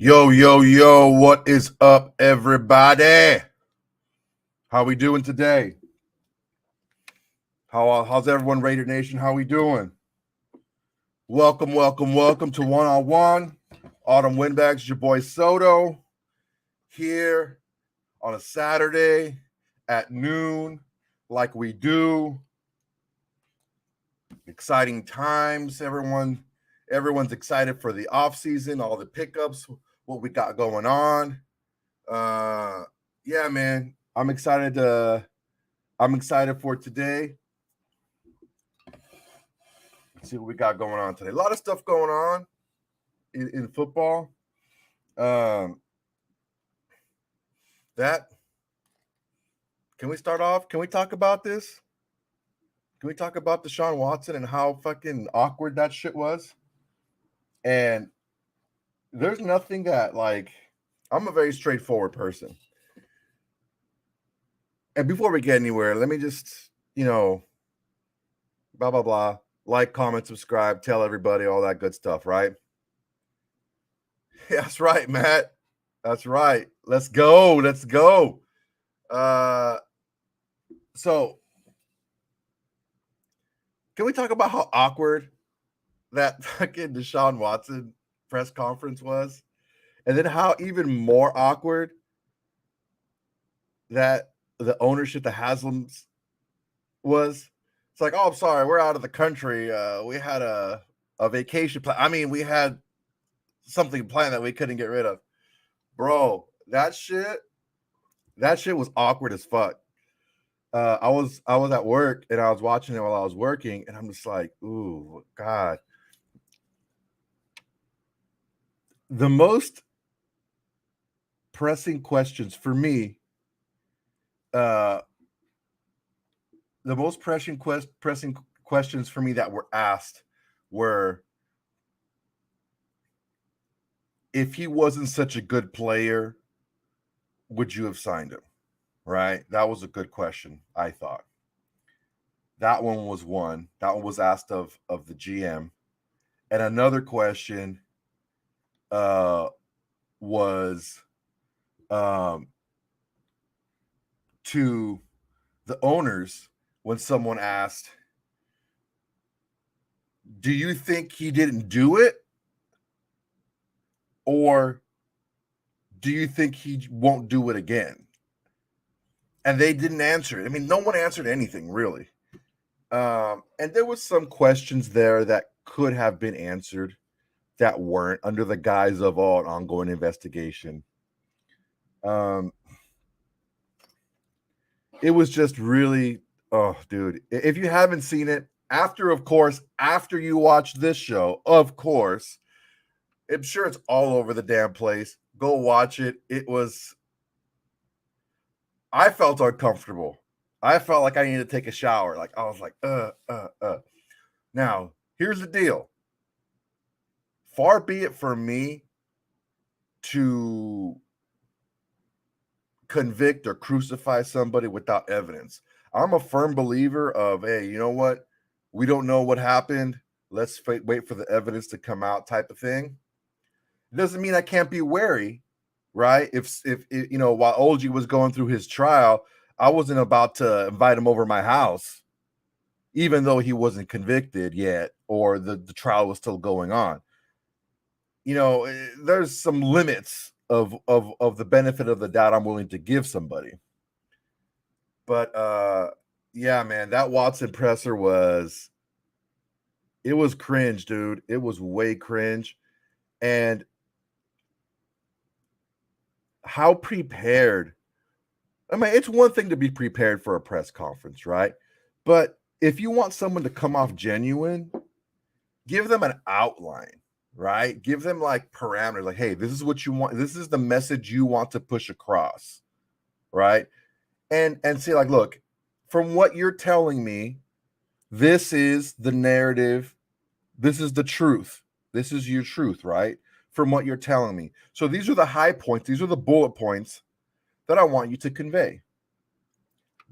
Yo, yo, yo, what is up, everybody? How we doing today? How's everyone, Raider Nation? How we doing? Welcome to One-on-One. Autumn Windbags, your boy Soto, here on a Saturday at noon, like we do. Exciting times, everyone's excited for the off season, all the pickups, what we got going on. Yeah, man, I'm excited for today. Let's see what we got going on today. A lot of stuff going on in football. Can we start off? Can we talk about this? Can we talk about Deshaun Watson and how fucking awkward that shit was? And there's nothing that, like, I'm a very straightforward person. And before we get anywhere, let me just, blah, blah, blah. Like, comment, subscribe, tell everybody, all that good stuff, right? That's right, Matt. That's right. Let's go. So, can we talk about how awkward that fucking Deshaun Watson press conference was? And then how even more awkward that the ownership, the Haslams, was. It's like, oh, I'm sorry, we're out of the country. We had a vacation plan. I mean, we had something planned that we couldn't get rid of. Bro, that shit was awkward as fuck. I was at work and I was watching it while I was working, and I'm just like, ooh, God. The most pressing questions for me, the most pressing questions for me that were asked were, if he wasn't such a good player, would you have signed him? Right? That was a good question, I thought. That one was one. That one was asked of the GM. And another question was to the owners when someone asked, do you think he didn't do it? Or do you think he won't do it again? And they didn't answer it. I mean, no one answered anything, really. And there was some questions there that could have been answered that weren't, under the guise of an ongoing investigation. It was just really, oh, dude. If you haven't seen it, after you watch this show, of course, I'm sure it's all over the damn place. Go watch it. I felt uncomfortable. I felt like I needed to take a shower. Like, I was like, Now, here's the deal. Far be it from me to convict or crucify somebody without evidence. I'm a firm believer of, hey, you know what? We don't know what happened. Let's wait for the evidence to come out, type of thing. It doesn't mean I can't be wary, right? If while OG was going through his trial, I wasn't about to invite him over my house, even though he wasn't convicted yet, or the trial was still going on. There's some limits of the benefit of the doubt I'm willing to give somebody. But yeah, man, that Watson presser was cringe, dude. It was way cringe. And how prepared, I mean, it's one thing to be prepared for a press conference, right? But if you want someone to come off genuine, give them an outline, right? Give them like parameters, like, hey, this is what you want. This is the message you want to push across, right? And say, like, look, from what you're telling me, this is the narrative. This is the truth. This is your truth, right? From what you're telling me. So these are the high points. These are the bullet points that I want you to convey.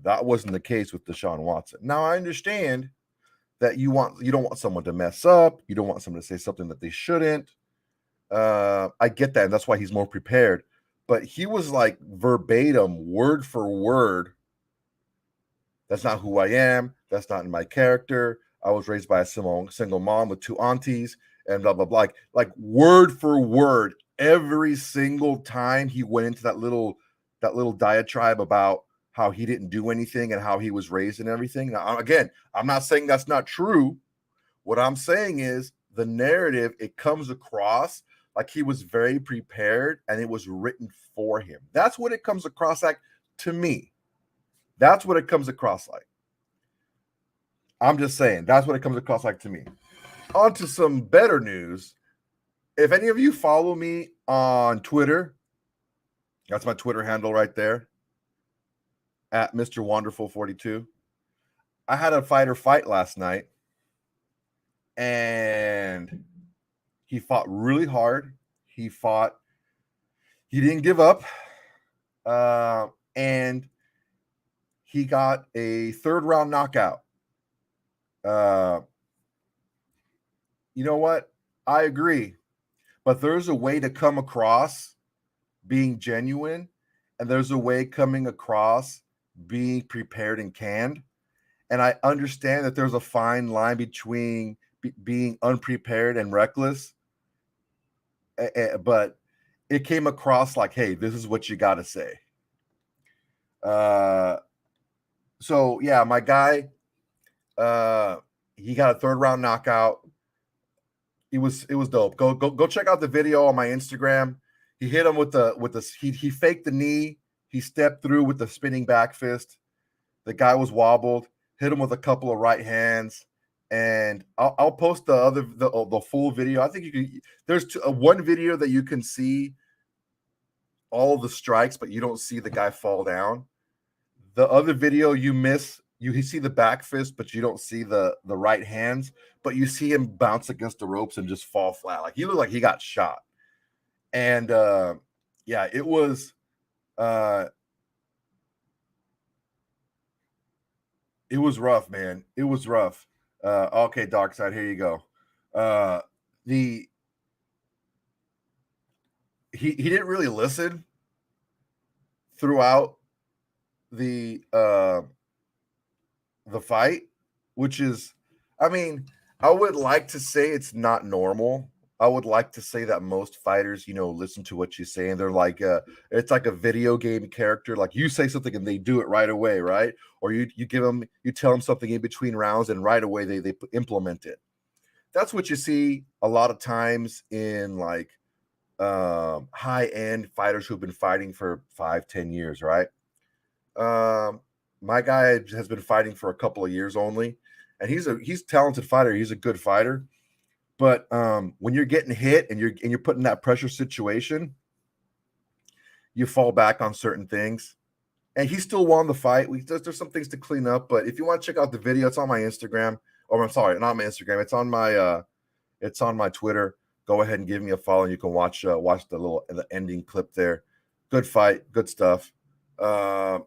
That wasn't the case with Deshaun Watson. Now, I understand that you don't want someone to mess up. You don't want someone to say something that they shouldn't. I get that, and that's why he's more prepared. But he was like verbatim, word for word. That's not who I am. That's not in my character. I was raised by a single mom with 2 aunties, and blah blah blah. Like word for word, every single time he went into that little diatribe about how he didn't do anything and how he was raised and everything. Now, again, I'm not saying that's not true. What I'm saying is the narrative, it comes across like he was very prepared and it was written for him. That's what it comes across like to me. That's what it comes across like. I'm just saying, that's what it comes across like to me. On to some better news. If any of you follow me on Twitter, that's my Twitter handle right there, at Mr. Wonderful 42. I had a fighter fight last night, and he fought really hard. He didn't give up, and he got a 3rd round knockout. You know what? I agree, but there's a way to come across being genuine, and there's a way coming across being prepared and canned. And I understand that there's a fine line between being unprepared and reckless, but it came across like, hey, this is what you got to say. So yeah, my guy, he got a 3rd round knockout. It was dope. Go check out the video on my Instagram. He hit him with he faked the knee. He stepped through with the spinning back fist. The guy was wobbled. Hit him with a couple of right hands, and I'll post the full video. I think you can. There's one video that you can see all the strikes, but you don't see the guy fall down. The other video you miss. You see the back fist, but you don't see the right hands. But you see him bounce against the ropes and just fall flat. Like he looked like he got shot. And yeah, it was rough, man. It was rough. Okay, Dark Side, here you go. He didn't really listen throughout the fight, which is, I mean, I would like to say it's not normal. I would like to say that most fighters, listen to what you say, and they're like, it's like a video game character. Like you say something and they do it right away, right? Or you tell them something in between rounds, and right away they implement it. That's what you see a lot of times in like high-end fighters who've been fighting for 5-10 years, right? My guy has been fighting for a couple of years only, and he's a talented fighter. He's a good fighter. But when you're getting hit and you're put in that pressure situation, you fall back on certain things. And he still won the fight. There's some things to clean up, but if you want to check out the video, it's on my Instagram. Or I'm sorry, not my Instagram. It's on my Twitter. Go ahead and give me a follow, and you can watch the ending clip there. Good fight, good stuff. Bro,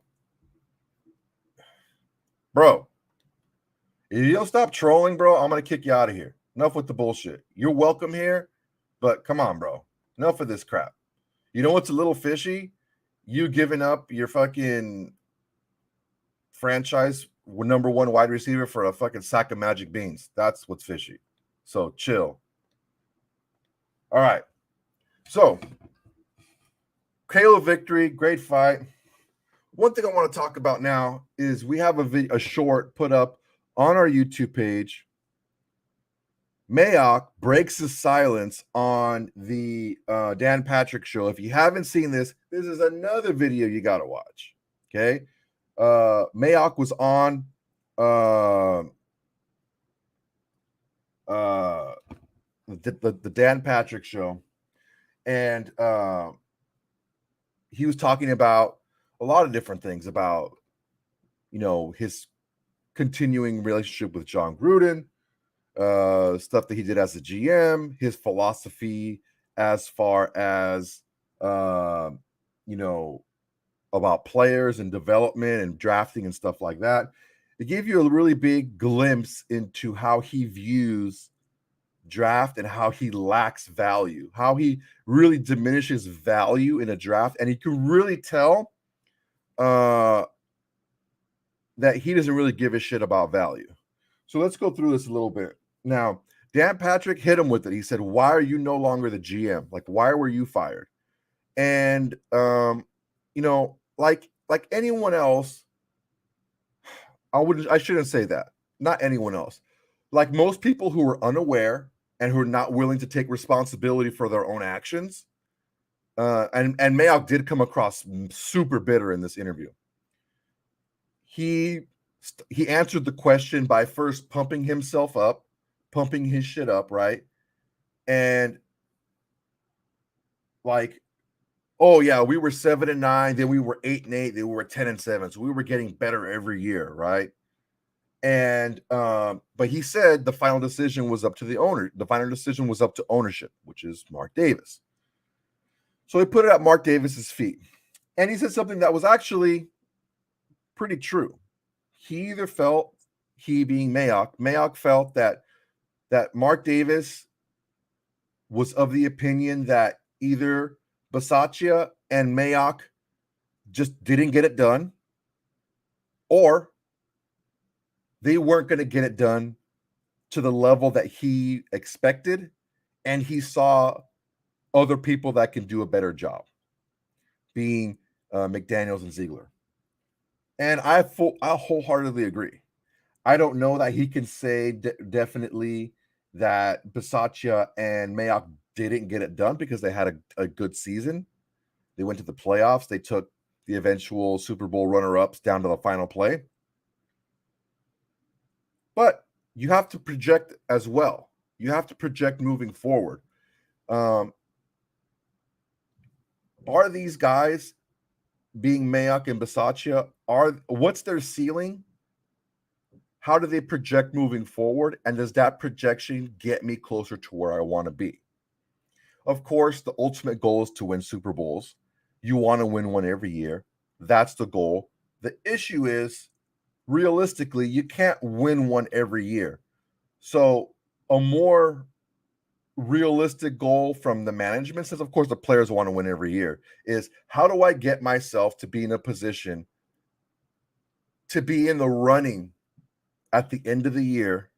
if you don't stop trolling, bro, I'm gonna kick you out of here. Enough with the bullshit. You're welcome here, but come on, bro. Enough of this crap. You know what's a little fishy? You giving up your fucking franchise number 1 wide receiver for a fucking sack of magic beans. That's what's fishy. So chill. All right. So, KO victory, great fight. One thing I want to talk about now is we have a short put up on our YouTube page. Mayock breaks his silence on the Dan Patrick show. If you haven't seen this is another video you got to watch. Okay. Mayock was on the Dan Patrick show, and he was talking about a lot of different things about, his continuing relationship with John Gruden, stuff that he did as a GM, his philosophy as far as, about players and development and drafting and stuff like that. It gave you a really big glimpse into how he views draft and how he lacks value, how he really diminishes value in a draft. And you can really tell that he doesn't really give a shit about value. So let's go through this a little bit. Now, Dan Patrick hit him with it. He said, "Why are you no longer the GM? Like, why were you fired?" And like anyone else, I shouldn't say that. Not anyone else. Like most people who are unaware and who are not willing to take responsibility for their own actions. And Mayock did come across super bitter in this interview. He answered the question by first pumping himself up, pumping his shit up, right? And like, oh yeah, we were 7-9, then we were 8-8, then we were 10-7. So we were getting better every year, right? And but he said the final decision was up to the owner. The final decision was up to ownership, which is Mark Davis. So he put it at Mark Davis's feet. And he said something that was actually pretty true. He either felt, he being Mayock felt that Mark Davis was of the opinion that either Bisaccia and Mayock just didn't get it done, or they weren't going to get it done to the level that he expected, and he saw other people that can do a better job, being McDaniels and Ziegler. And I wholeheartedly agree. I don't know that he can say definitely that Bisaccia and Mayock didn't get it done because they had a good season. They went to the playoffs. They took the eventual Super Bowl runner-ups down to the final play. But you have to project as well. You have to project moving forward. Are these guys, being Mayock and Bisaccia, what's their ceiling? How do they project moving forward? And does that projection get me closer to where I want to be? Of course, the ultimate goal is to win Super Bowls. You want to win one every year. That's the goal. The issue is, realistically, you can't win one every year. So a more realistic goal from the management, since of course the players want to win every year, is how do I get myself to be in a position to be in the running at the end of the year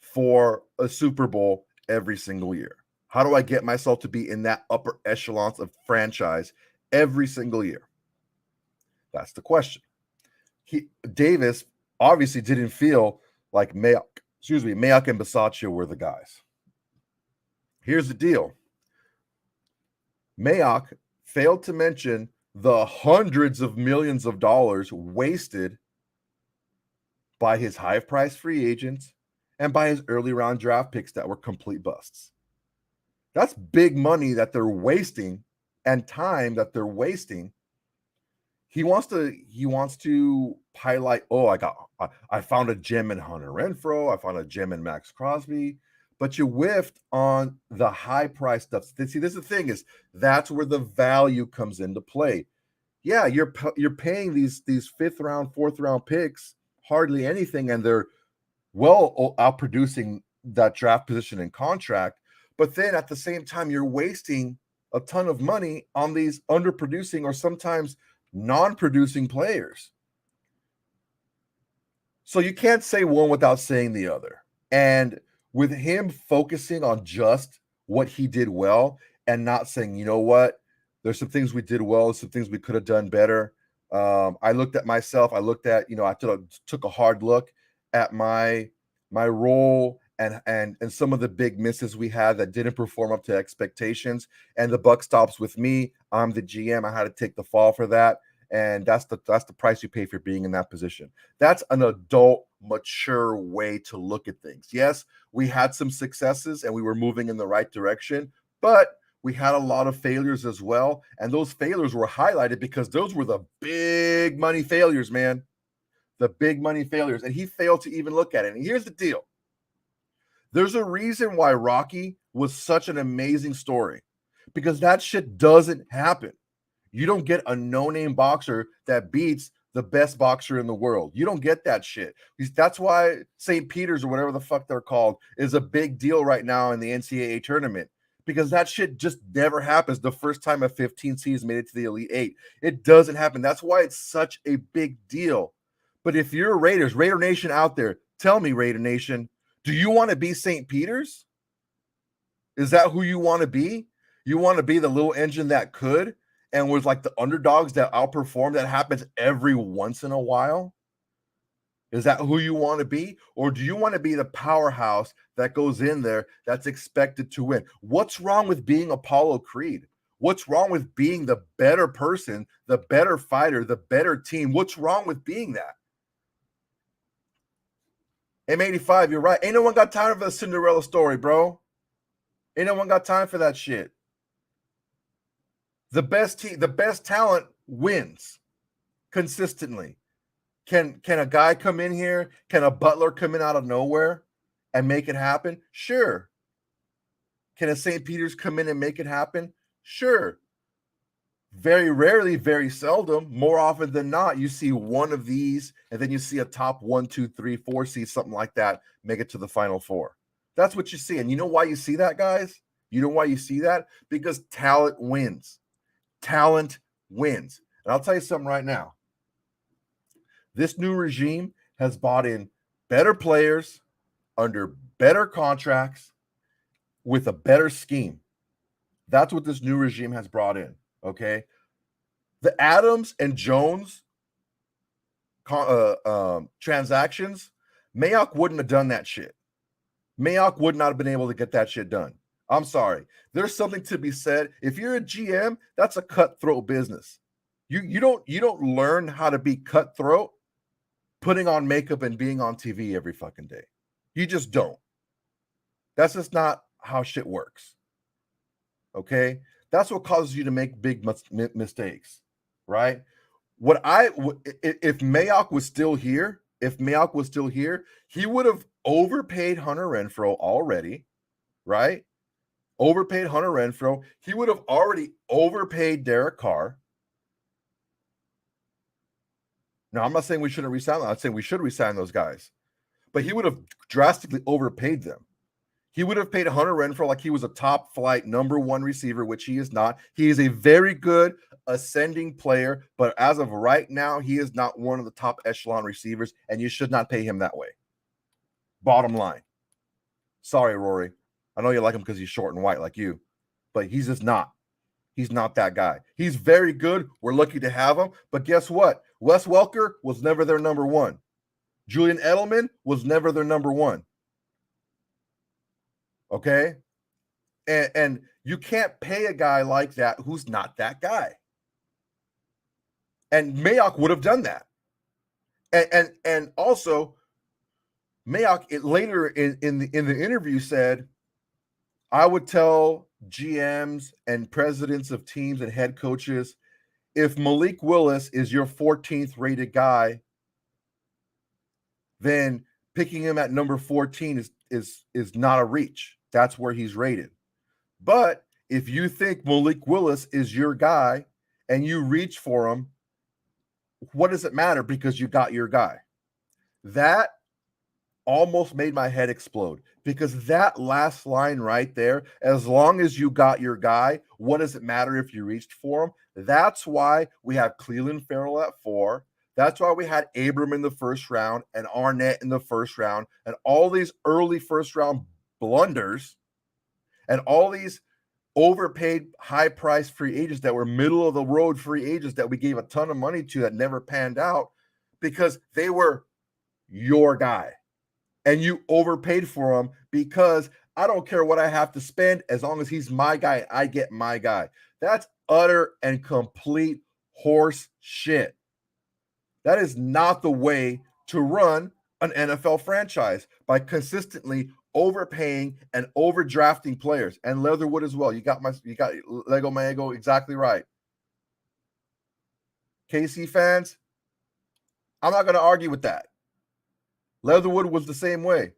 for a Super Bowl every single year? How do I get myself to be in that upper echelons of franchise every single year? That's the question. Davis obviously didn't feel like Mayock and Bisaccia were the guys. Here's the deal. Mayock failed to mention the hundreds of millions of dollars wasted by his high-priced free agents and by his early round draft picks that were complete busts. That's big money that they're wasting and time that they're wasting. He wants to highlight, I found a gem in Hunter Renfrow, I found a gem in Max Crosby, but you whiffed on the high price stuff. See, this is the thing, is that's where the value comes into play. Yeah, you're paying these 5th round, 4th round picks hardly anything, and they're well outproducing that draft position and contract. But then at the same time, you're wasting a ton of money on these underproducing or sometimes non-producing players. So you can't say one without saying the other. And with him focusing on just what he did well and not saying, you know what, there's some things we did well, some things we could have done better. I looked at myself. I looked at, I took a hard look at my role and some of the big misses we had that didn't perform up to expectations. And the buck stops with me. I'm the GM. I had to take the fall for that. And that's the price you pay for being in that position. That's an adult, mature way to look at things. Yes, we had some successes and we were moving in the right direction, but we had a lot of failures as well. And those failures were highlighted because those were the big money failures, man. The big money failures. And he failed to even look at it. And here's the deal. There's a reason why Rocky was such an amazing story, because that shit doesn't happen. You don't get a no-name boxer that beats the best boxer in the world. You don't get that shit. That's why St. Peter's or whatever the fuck they're called is a big deal right now in the NCAA tournament, because that shit just never happens the first time a 15 seed made it to the Elite Eight. It doesn't happen. That's why it's such a big deal. But if you're Raider Nation out there, tell me, Raider Nation, do you want to be St. Peter's? Is that who you want to be? You want to be the little engine that could and was like the underdogs that outperform? That happens every once in a while. Is that who you want to be? Or do you want to be the powerhouse that goes in there that's expected to win? What's wrong with being Apollo Creed? What's wrong with being the better person, the better fighter, the better team? What's wrong with being that? M85, you're right. Ain't no one got time for the Cinderella story, bro. Ain't no one got time for that shit. The best team, the best talent wins consistently. Can a guy come in here? Can a Butler come in out of nowhere and make it happen? Sure. Can a St. Peter's come in and make it happen? Sure. Very rarely, very seldom, more often than not, you see one of these, and then you see a top 1, 2, 3, 4 seed, something like that, make it to the Final Four. That's what you see. And you know why you see that, guys? You know why you see that? Because talent wins. Talent wins. And I'll tell you something right now. This new regime has bought in better players under better contracts with a better scheme. That's what this new regime has brought in, okay? The Adams and Jones transactions, Mayock wouldn't have done that shit. Mayock would not have been able to get that shit done. I'm sorry. There's something to be said. If you're a GM, that's a cutthroat business. You don't learn how to be cutthroat putting on makeup and being on TV every fucking day. You just don't. That's just not how shit works. Okay? That's what causes you to make big mistakes, right? If Mayock was still here, he would have overpaid Hunter Renfrow already, right? Overpaid Hunter Renfrow. He would have already overpaid Derek Carr. Now, I'm not saying we shouldn't resign them. I'm saying we should resign those guys. But he would have drastically overpaid them. He would have paid Hunter Renfrow like he was a top flight number one receiver, which he is not. He is a very good ascending player, but as of right now, he is not one of the top echelon receivers, and you should not pay him that way. Bottom line. Sorry, Rory. I know you like him because he's short and white like you, but he's just not. He's not that guy. He's very good. We're lucky to have him, but guess what? Wes Welker was never their number one. Julian Edelman was never their number one. Okay? And you can't pay a guy like that who's not that guy. And Mayock would have done that. And also, Mayock later in the interview said, I would tell GMs and presidents of teams and head coaches, if Malik Willis is your 14th rated guy, then picking him at number 14 is not a reach. That's where he's rated. But if you think Malik Willis is your guy and you reach for him, what does it matter? Because you got your guy. That almost made my head explode, because that last line right there, as long as you got your guy, what does it matter if you reached for him? That's why we have Cleveland Farrell at 4. That's why we had Abram in the first round and Arnett in the first round and all these early first round blunders and all these overpaid high-priced free agents that were middle-of-the-road free agents that we gave a ton of money to that never panned out because they were your guy. And you overpaid for him because I don't care what I have to spend as long as he's my guy, I get my guy. That's utter and complete horse shit. That is not the way to run an NFL franchise, by consistently overpaying and overdrafting players. And Leatherwood as well. You got Lego Maego exactly right. KC fans, I'm not going to argue with that. Leatherwood was the same way.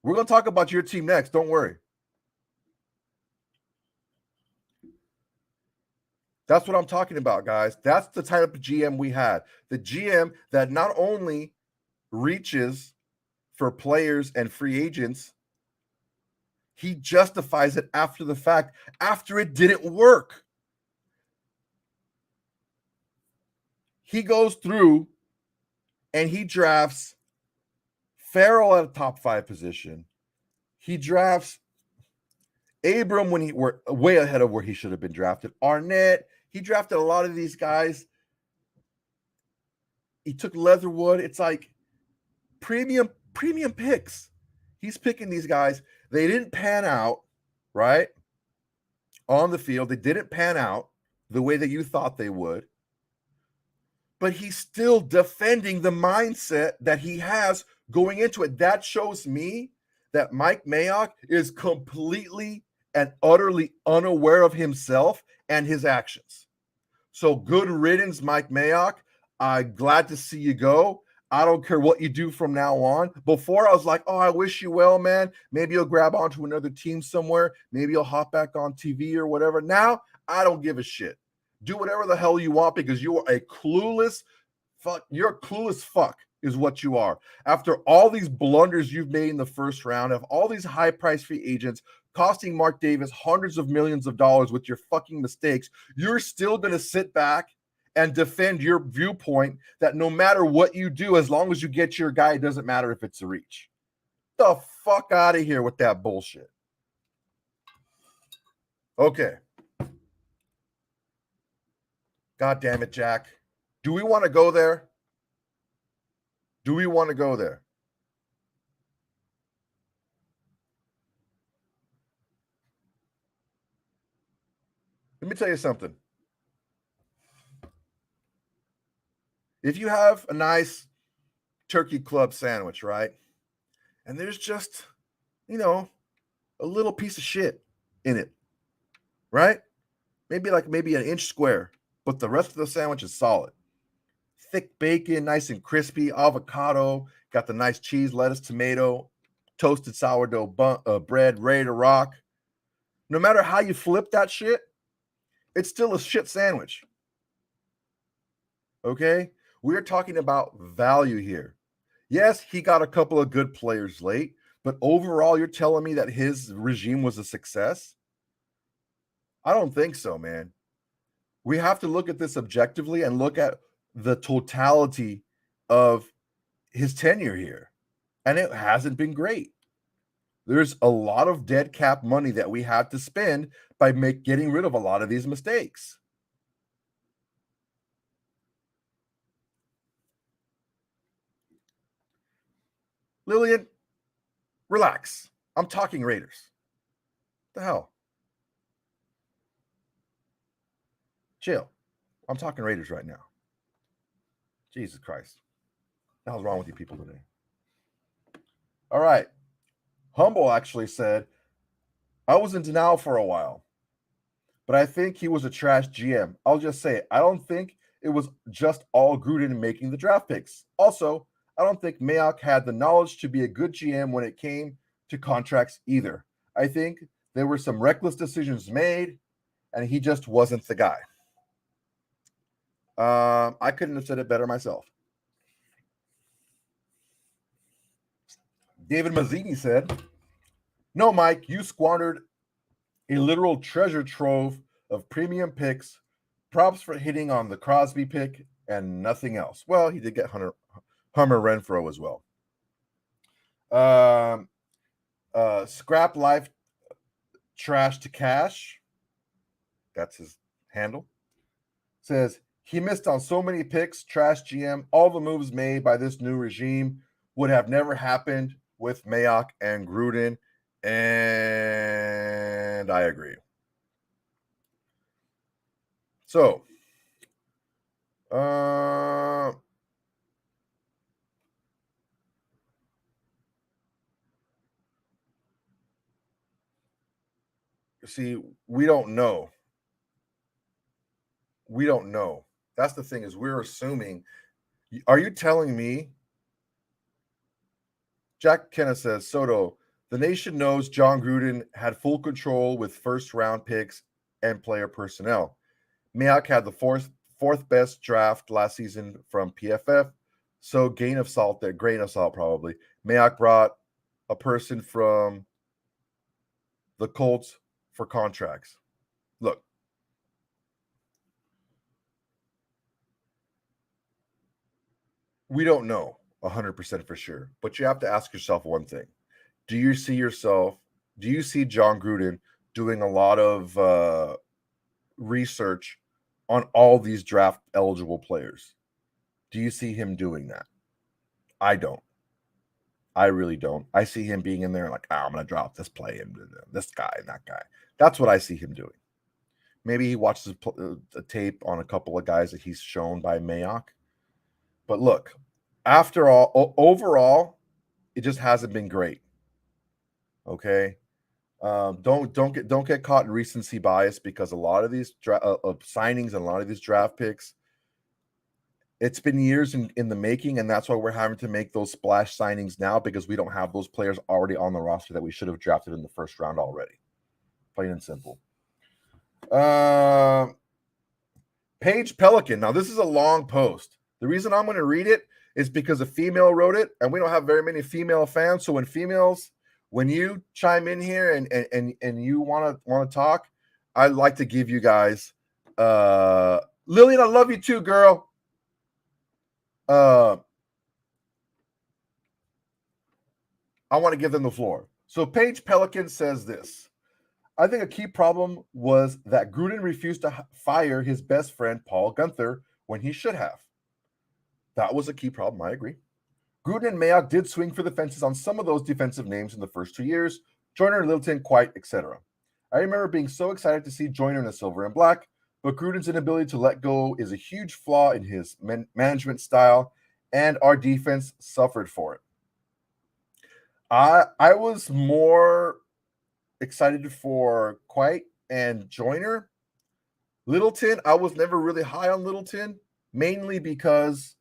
We're going to talk about your team next. Don't worry. That's what I'm talking about, guys. That's the type of GM we had. The GM that not only reaches for players and free agents, he justifies it after the fact, after it didn't work. He goes through and he drafts Farrell at a top 5 position. He drafts Abram when he were way ahead of where he should have been drafted. Arnett, he drafted a lot of these guys. He took Leatherwood. It's like premium picks. He's picking these guys. They didn't pan out, right? On the field, they didn't pan out the way that you thought they would. But he's still defending the mindset that he has going into it. That shows me that Mike Mayock is completely and utterly unaware of himself and his actions. So good riddance, Mike Mayock. I'm glad to see you go. I don't care what you do from now on. Before, I was like, oh, I wish you well, man. Maybe you'll grab onto another team somewhere. Maybe you'll hop back on TV or whatever. Now, I don't give a shit. Do whatever the hell you want because you are a clueless fuck. You're a clueless fuck is what you are. After all these blunders you've made in the first round, of all these high-priced free agents costing Mark Davis hundreds of millions of dollars with your fucking mistakes, you're still going to sit back and defend your viewpoint that no matter what you do, as long as you get your guy, it doesn't matter if it's a reach. The fuck out of here with that bullshit. Okay. God damn it, Jack. Do we want to go there? Do we want to go there? Let me tell you something. If you have a nice turkey club sandwich, right? And there's just, a little piece of shit in it, right? Maybe an inch square, but the rest of the sandwich is solid. Thick bacon, nice and crispy, avocado, got the nice cheese, lettuce, tomato, toasted sourdough bread, ready to rock. No matter how you flip that shit, it's still a shit sandwich. Okay? We're talking about value here. Yes, he got a couple of good players late, but overall, you're telling me that his regime was a success? I don't think so, man. We have to look at this objectively and look at the totality of his tenure here. And it hasn't been great. There's a lot of dead cap money that we have to spend by getting rid of a lot of these mistakes. Lillian, relax. I'm talking Raiders. What the hell? Chill. I'm talking Raiders right now. Jesus Christ. What the hell's wrong with you people today? All right. Humble actually said, I was in denial for a while, but I think he was a trash GM. I'll just say it. I don't think it was just all Gruden making the draft picks. Also, I don't think Mayock had the knowledge to be a good GM when it came to contracts either. I think there were some reckless decisions made, and he just wasn't the guy. I couldn't have said it better myself. David Mazzini said, no, Mike, you squandered a literal treasure trove of premium picks, props for hitting on the Crosby pick, and nothing else. Well, he did get Hummer Renfro as well. Scrap Life Trash to Cash, that's his handle, says, he missed on so many picks, trash GM. All the moves made by this new regime would have never happened with Mayock and Gruden, and I agree. So, see, we don't know. We don't know. That's the thing, is we're assuming. Are you telling me? Jack Kenna says, Soto, the nation knows John Gruden had full control with first round picks and player personnel. Mayock had the fourth best draft last season from PFF. So grain of salt probably. Mayock brought a person from the Colts for contracts. Look, we don't know 100% for sure, but you have to ask yourself one thing. Do you see John Gruden doing a lot of research on all these draft eligible players? Do you see him doing that? I don't. I really don't. I see him being in there like, I'm going to drop this play and this guy and that guy. That's what I see him doing. Maybe he watches a tape on a couple of guys that he's shown by Mayock. But look, after all, overall, it just hasn't been great. Okay, don't get caught in recency bias, because a lot of these signings and a lot of these draft picks, it's been years in the making, and that's why we're having to make those splash signings now, because we don't have those players already on the roster that we should have drafted in the first round already. Plain and simple. Paige Pelican. Now, this is a long post. The reason I'm going to read it is because a female wrote it, and we don't have very many female fans. So when you chime in here and you want to talk, I'd like to give you guys Lillian, I love you too, girl. I want to give them the floor. So Paige Pelican says this. I think a key problem was that Gruden refused to fire his best friend, Paul Guenther, when he should have. That was a key problem, I agree. Gruden and Mayock did swing for the fences on some of those defensive names in the first 2 years, Joyner, Littleton, Quite, etc. I remember being so excited to see Joyner in the silver and black, but Gruden's inability to let go is a huge flaw in his management style, and our defense suffered for it. I was more excited for Quite and Joyner. Littleton, I was never really high on Littleton, mainly because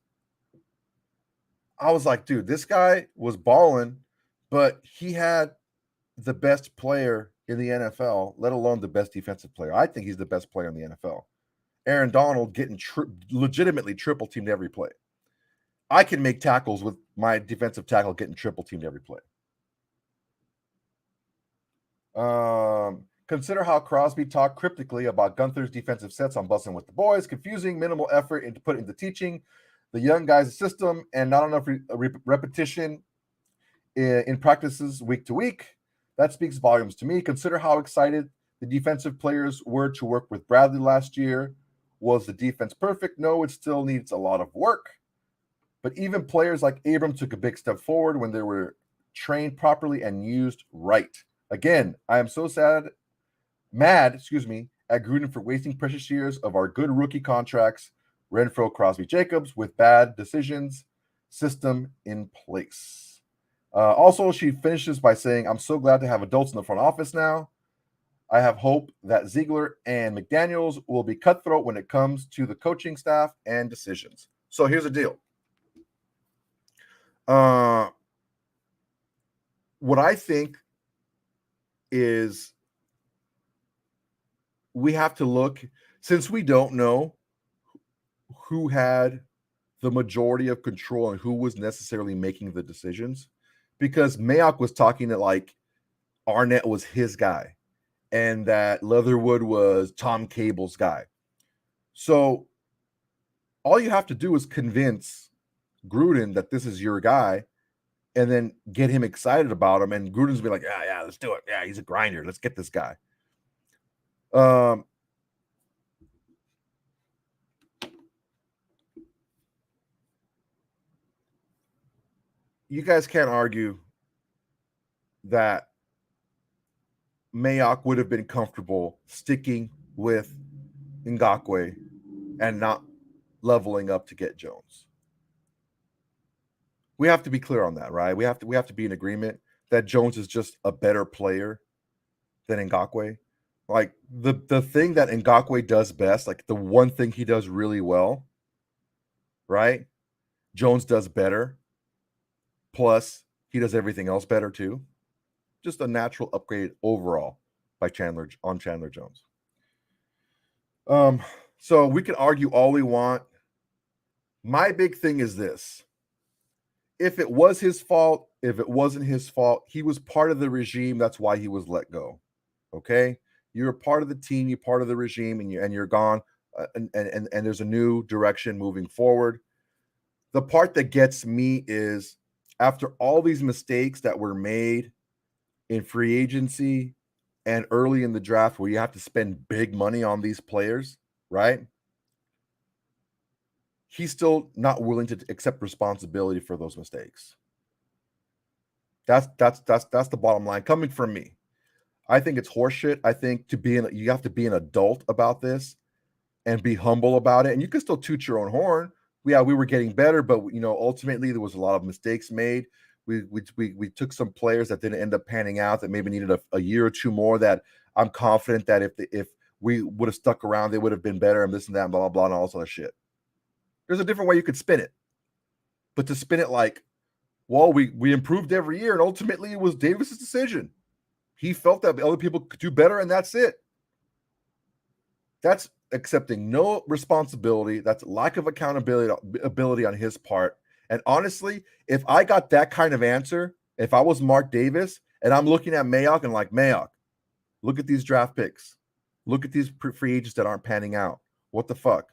I was like, dude, this guy was balling, but he had the best player in the NFL, let alone the best defensive player. I think he's the best player in the NFL. Aaron Donald getting legitimately triple teamed every play. I can make tackles with my defensive tackle getting triple teamed every play. Consider how Crosby talked cryptically about Guenther's defensive sets on Bussin' with the Boys, confusing minimal effort into put into teaching the young guys' system, and not enough repetition in practices week to week. That speaks volumes to me. Consider how excited the defensive players were to work with Bradley last year. Was the defense perfect? No, it still needs a lot of work. But even players like Abram took a big step forward when they were trained properly and used right. Again, I am so mad, at Gruden for wasting precious years of our good rookie contracts, Renfro, Crosby, Jacobs, with bad decisions, system in place. Also, she finishes by saying, I'm so glad to have adults in the front office now. I have hope that Ziegler and McDaniels will be cutthroat when it comes to the coaching staff and decisions. So here's the deal. What I think is we have to look, since we don't know who had the majority of control and who was necessarily making the decisions, because Mayock was talking that like Arnett was his guy and that Leatherwood was Tom Cable's guy. So all you have to do is convince Gruden that this is your guy and then get him excited about him. And Gruden's be like, yeah, let's do it. Yeah, he's a grinder. Let's get this guy. You guys can't argue that Mayock would have been comfortable sticking with Ngakoue and not leveling up to get Jones. We have to be clear on that, right? We have to be in agreement that Jones is just a better player than Ngakoue. Like the thing that Ngakoue does best, like the one thing he does really well, right? Jones does better. Plus, he does everything else better too. Just a natural upgrade overall by Chandler Jones. So we can argue all we want. My big thing is this. If it was his fault, if it wasn't his fault, he was part of the regime. That's why he was let go. Okay? You're a part of the team, you're part of the regime, and you're gone. And there's a new direction moving forward. The part that gets me is after all these mistakes that were made in free agency and early in the draft where you have to spend big money on these players, right? He's still not willing to accept responsibility for those mistakes. That's the bottom line coming from me. I think it's horseshit. I think you have to be an adult about this and be humble about it. And you can still toot your own horn. Yeah, we were getting better, but ultimately there was a lot of mistakes made. We took some players that didn't end up panning out that maybe needed a year or two more. That I'm confident that if we would have stuck around, they would have been better, and this and that, and blah blah blah, and all this other shit. There's a different way you could spin it, but to spin it like, well, we improved every year, and ultimately it was Davis's decision. He felt that other people could do better, and that's it. That's accepting no responsibility. That's lack of accountability on his part. And honestly, if I got that kind of answer, if I was Mark Davis and I'm looking at Mayock and like, Mayock, look at these draft picks. Look at these free agents that aren't panning out. What the fuck?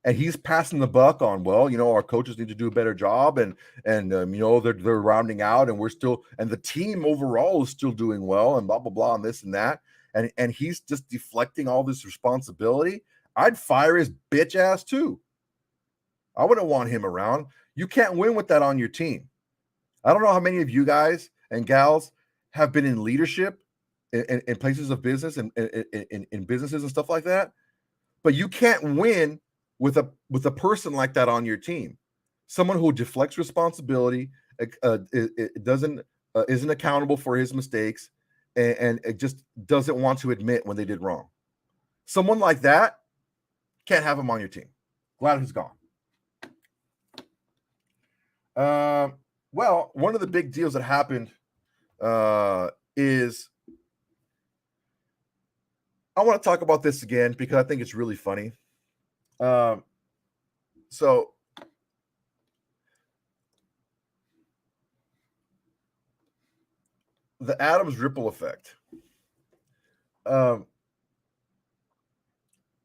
And he's passing the buck on, well, our coaches need to do a better job, and they're rounding out, and the team overall is still doing well, and blah blah blah, and this and that, and he's just deflecting all this responsibility. I'd fire his bitch ass too. I wouldn't want him around. You can't win with that on your team. I don't know how many of you guys and gals have been in leadership in places of business and in businesses and stuff like that, but you can't win with a person like that on your team. Someone who deflects responsibility, isn't accountable for his mistakes, and it just doesn't want to admit when they did wrong. Someone like that, can't have him on your team. Glad he's gone. Well, one of the big deals that happened is, I want to talk about this again because I think it's really funny. So the Adams ripple effect. Let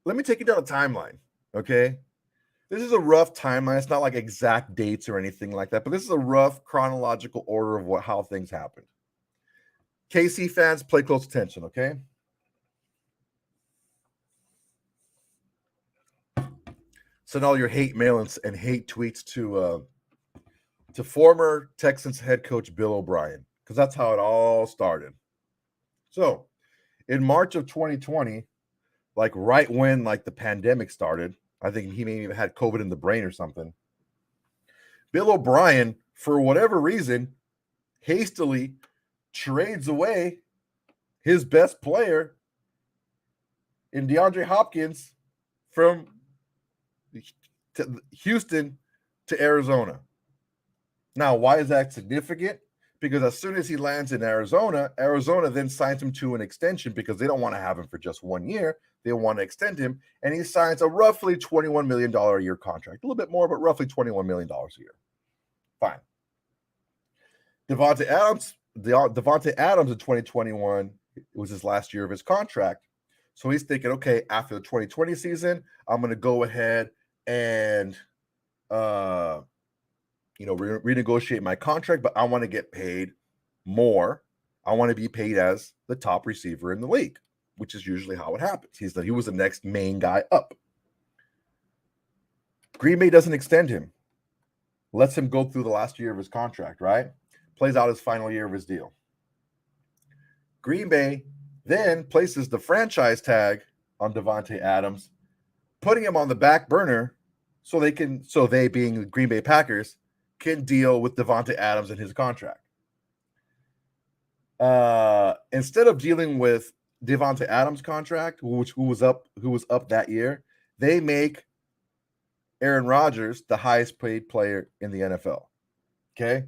me take you down a timeline, okay? This is a rough timeline. It's not like exact dates or anything like that, but this is a rough chronological order of how things happened. KC fans, play close attention, okay? Send all your hate mail and hate tweets to former Texans head coach Bill O'Brien, because that's how it all started. So in March of 2020, like right when the pandemic started, I think he maybe had COVID in the brain or something. Bill O'Brien, for whatever reason, hastily trades away his best player in DeAndre Hopkins from Houston to Arizona. Now, why is that significant? Because as soon as he lands in Arizona, Arizona then signs him to an extension because they don't want to have him for just 1 year. They want to extend him, and he signs a roughly $21 million a year contract. A little bit more, but roughly $21 million a year. Fine. Davante Adams in 2021, it was his last year of his contract. So he's thinking, okay, after the 2020 season, I'm going to go ahead and renegotiate my contract, but I want to get paid more. I want to be paid as the top receiver in the league, which is usually how it happens. He was the next main guy up. Green Bay doesn't extend him. Lets him go through the last year of his contract, right? Plays out his final year of his deal. Green Bay then places the franchise tag on Davante Adams, putting him on the back burner so they, being the Green Bay Packers, can deal with Davante Adams and his contract. Instead of dealing with Davante Adams' contract, who was up that year, they make Aaron Rodgers the highest paid player in the NFL. Okay.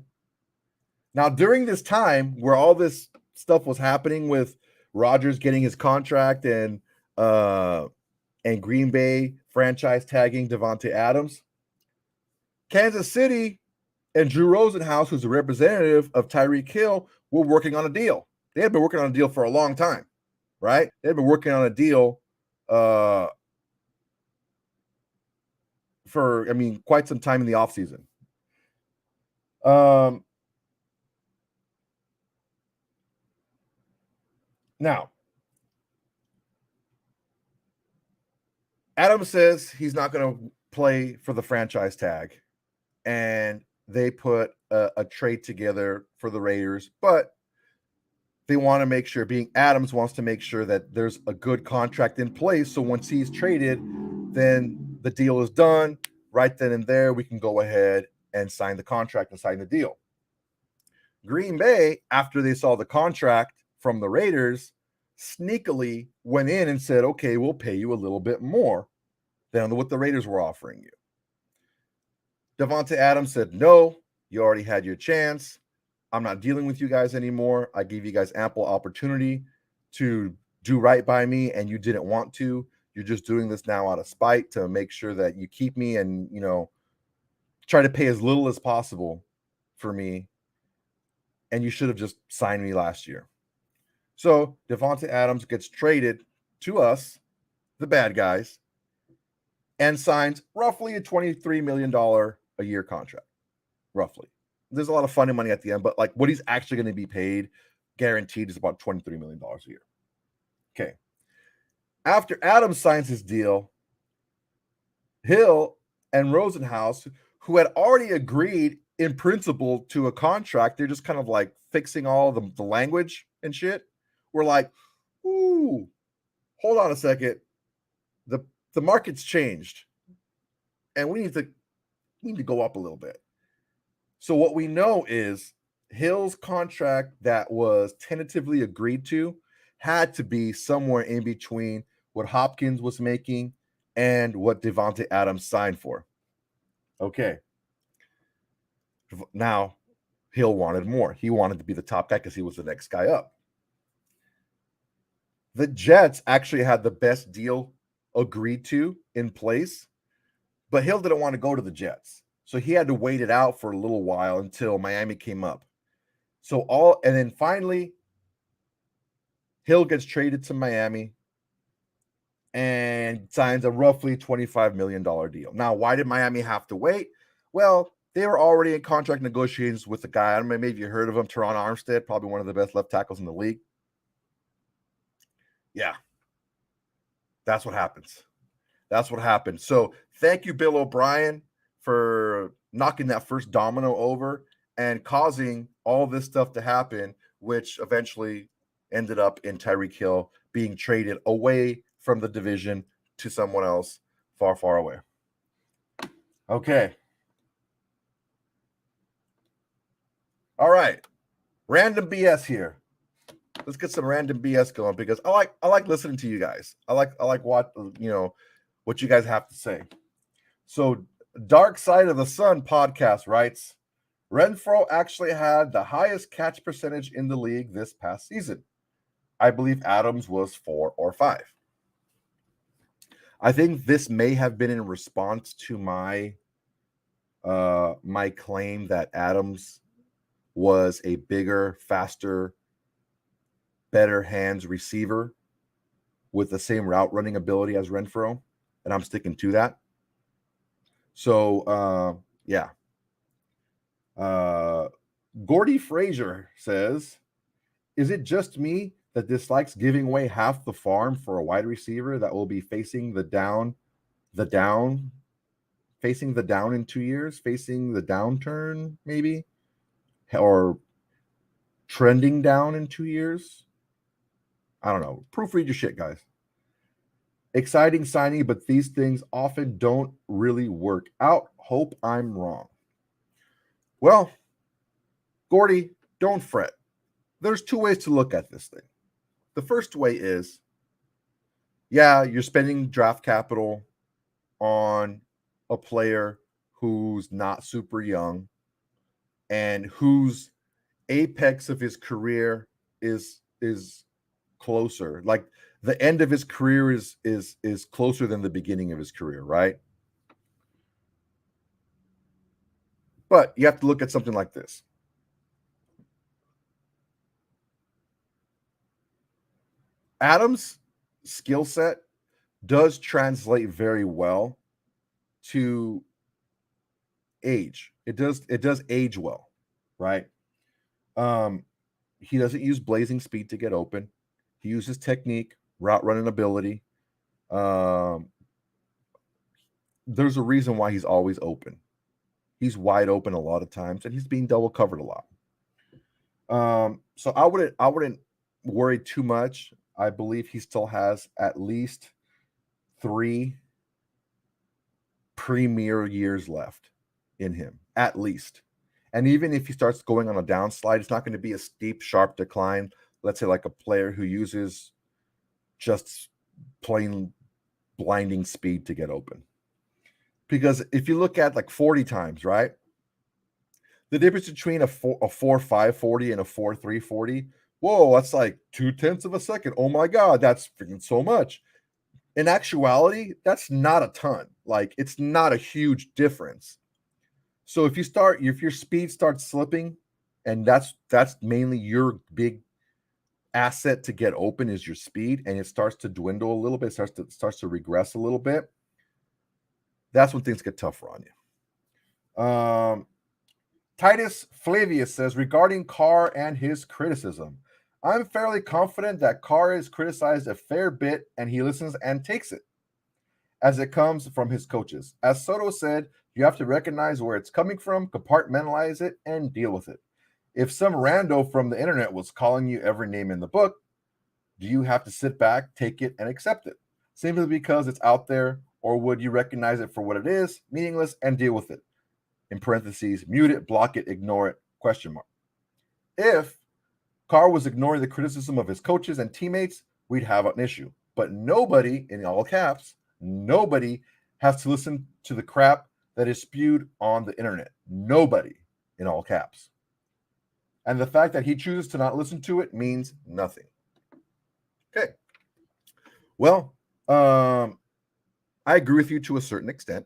Now, during this time where all this stuff was happening with Rodgers getting his contract and and Green Bay franchise tagging Davante Adams. Kansas City and Drew Rosenhaus, who's a representative of Tyreek Hill, were working on a deal. They had been working on a deal for a long time, right? They had been working on a deal for, quite some time in the offseason. Now, Adams says he's not going to play for the franchise tag, and they put a trade together for the Raiders, but they want to make sure, being Adams wants to make sure that there's a good contract in place. So once he's traded, then the deal is done. Right then and there, we can go ahead and sign the contract and sign the deal. Green Bay, after they saw the contract from the Raiders, sneakily went in and said, okay, we'll pay you a little bit more than what the Raiders were offering you. Davante Adams said, no, you already had your chance. I'm not dealing with you guys anymore. I gave you guys ample opportunity to do right by me, and you didn't want to. You're just doing this now out of spite to make sure that you keep me and, try to pay as little as possible for me. And you should have just signed me last year. So Davante Adams gets traded to us, the bad guys, and signs roughly a $23 million a year contract, roughly. There's a lot of funny money at the end, but like what he's actually going to be paid guaranteed is about $23 million a year. Okay. After Adams signs his deal, Hill and Rosenhaus, who had already agreed in principle to a contract, they're just kind of like fixing all the language and shit. We're like, ooh, hold on a second. The market's changed, and we need to go up a little bit. So what we know is Hill's contract that was tentatively agreed to had to be somewhere in between what Hopkins was making and what Davante Adams signed for. Okay. Now, Hill wanted more. He wanted to be the top guy because he was the next guy up. The Jets actually had the best deal agreed to in place, but Hill didn't want to go to the Jets. So he had to wait it out for a little while until Miami came up. And then finally, Hill gets traded to Miami and signs a roughly $25 million deal. Now, why did Miami have to wait? Well, they were already in contract negotiations with the guy. I don't know, maybe you heard of him, Teron Armstead, probably one of the best left tackles in the league. Yeah, that's what happens. That's what happened. So thank you, Bill O'Brien, for knocking that first domino over and causing all this stuff to happen, which eventually ended up in Tyreek Hill being traded away from the division to someone else far, far away. Okay. All right. Random BS here. Let's get some random BS going because I like listening to you guys. I like what you guys have to say. So Dark Side of the Sun podcast writes, Renfrow actually had the highest catch percentage in the league this past season. I believe Adams was 4 or 5. I think this may have been in response to my claim that Adams was a bigger, faster, better hands receiver with the same route running ability as Renfrow, and I'm sticking to that. So, yeah. Gordy Frazier says, is it just me that dislikes giving away half the farm for a wide receiver that will be facing the down in 2 years, facing the downturn maybe, or trending down in 2 years? I don't know. Proofread your shit, guys. Exciting signing, but these things often don't really work out. Hope I'm wrong. Well, Gordy, don't fret. There's 2 ways to look at this thing. The first way is, yeah, you're spending draft capital on a player who's not super young and whose apex of his career is closer. Like the end of his career is closer than the beginning of his career, right? But you have to look at something like this. Adams' skill set does translate very well to age. It does age well, right? He doesn't use blazing speed to get open. He uses technique, route running ability. There's a reason why he's always open. He's wide open a lot of times, and he's being double covered a lot. So I wouldn't worry too much. I believe he still has at least 3 premier years left in him, at least. And even if he starts going on a downslide, it's not going to be a steep, sharp decline. Let's say like a player who uses just plain blinding speed to get open. Because if you look at like 40 times, right? The difference between a 4.5 40 and a 4.3 40, whoa, that's like 0.2 of a second. Oh my God, that's freaking so much. In actuality, that's not a ton. Like, it's not a huge difference. So if your speed starts slipping, and that's mainly your big asset to get open is your speed, and it starts to dwindle a little bit, starts to regress a little bit, that's when things get tougher on you. Titus Flavius says, regarding Carr and his criticism, I'm fairly confident that Carr is criticized a fair bit and he listens and takes it as it comes from his coaches. As Soto said, you have to recognize where it's coming from, compartmentalize it, and deal with it. If some rando from the internet was calling you every name in the book, do you have to sit back, take it, and accept it? Simply because it's out there, or would you recognize it for what it is, meaningless, and deal with it? In parentheses, mute it, block it, ignore it, question mark. If Carr was ignoring the criticism of his coaches and teammates, we'd have an issue. But nobody, in all caps, nobody has to listen to the crap that is spewed on the internet. Nobody, in all caps. And the fact that he chooses to not listen to it means nothing. Okay. Well, I agree with you to a certain extent.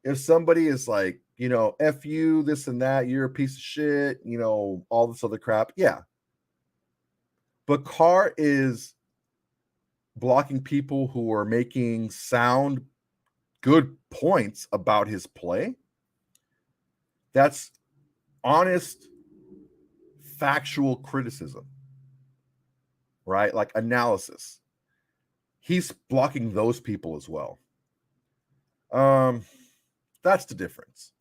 If somebody is like, F you, this and that, you're a piece of shit, all this other crap, yeah. But Carr is blocking people who are making sound, good points about his play. That's honest, factual criticism, right? Like analysis. He's blocking those people as well. That's the difference.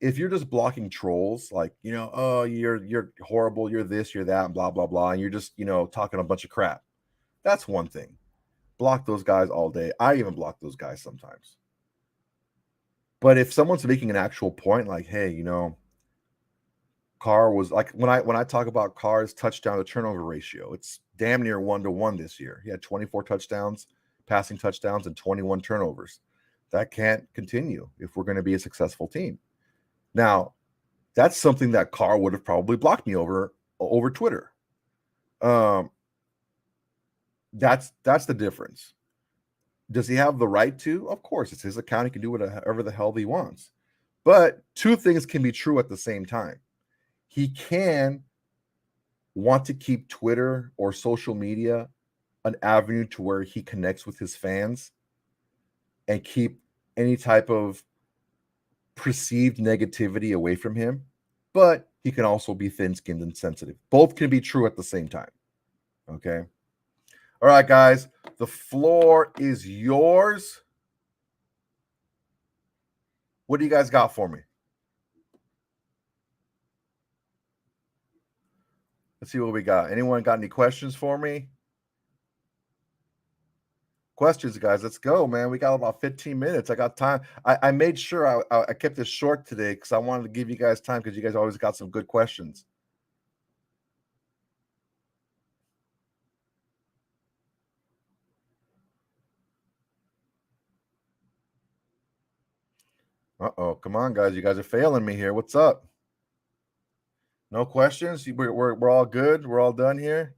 If you're just blocking trolls, like, oh, you're horrible, you're this, you're that, and blah, blah, blah, and you're just, talking a bunch of crap, that's one thing. Block those guys all day. I even block those guys sometimes. But if someone's making an actual point, like, hey, Carr was like, when I talk about Carr's touchdown to turnover ratio, it's damn near 1-to-1 this year. He had 24 touchdowns, passing touchdowns, and 21 turnovers. That can't continue if we're going to be a successful team. Now, that's something that Carr would have probably blocked me over Twitter. That's the difference. Does he have the right to? Of course, it's his account. He can do whatever the hell he wants. But two things can be true at the same time. He can want to keep Twitter or social media an avenue to where he connects with his fans and keep any type of perceived negativity away from him. But he can also be thin-skinned and sensitive. Both can be true at the same time. Okay? All right, guys. The floor is yours. What do you guys got for me? Let's see what we got. Anyone got any questions for me? Questions, guys. Let's go, man. We got about 15 minutes. I got time. I made sure I kept this short today because I wanted to give you guys time because you guys always got some good questions. Uh-oh. Come on, guys. You guys are failing me here. What's up? No questions? We're all good? We're all done here?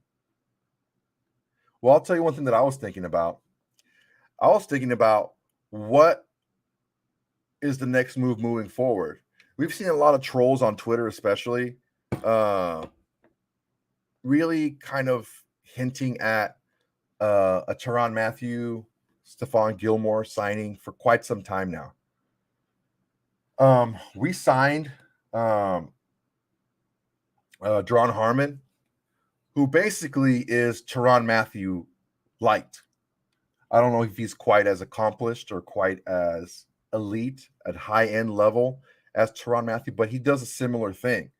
Well, I'll tell you one thing that I was thinking about. I was thinking about what is the next move moving forward. We've seen a lot of trolls on Twitter, especially, really kind of hinting at a Tyrann Mathieu, Stephon Gilmore signing for quite some time now. We signed Daron Harmon, who basically is Tyrann Mathieu light. I don't know if he's quite as accomplished or quite as elite at high-end level as Tyrann Mathieu, but he does a similar thing.